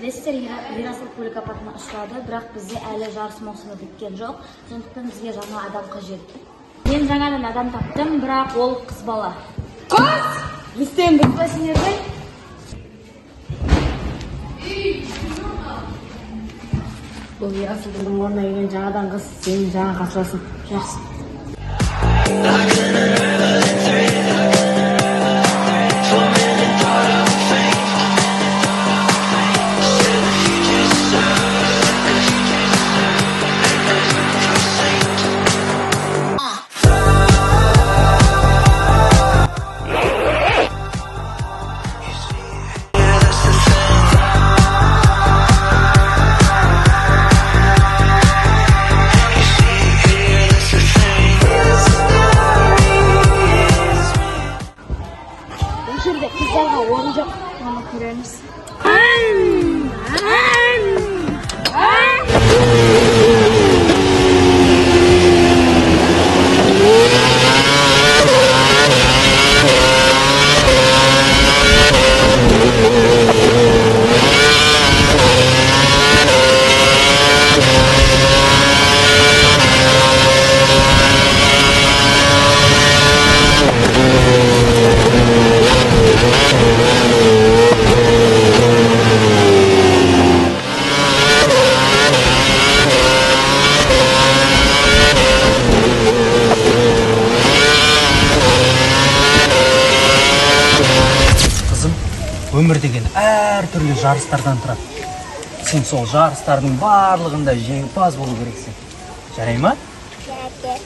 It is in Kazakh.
білесіздер, Ерасыл көлік апатына ұшырады, бірақ бізде әлі жарыс маусымы біткен жоқ. Сондықтан бізге жаңа адам қажет. Мен жаңадан адам таптым, бірақ ол қыз бала. Қыз! Естен білмесіңдер ғой? Бұл Ерасылдың орнына келген жаңадан қыз, сенің жаңа қарсыласың. Жақсы. Şimdi kızlarga orun жоқ, оны көреміз. Өмір деген әртүрлі жарыстардан тұрады. Сен сол жарыстардың барлығында жеңімпаз болу керексің. Жарай ма? Жарайды.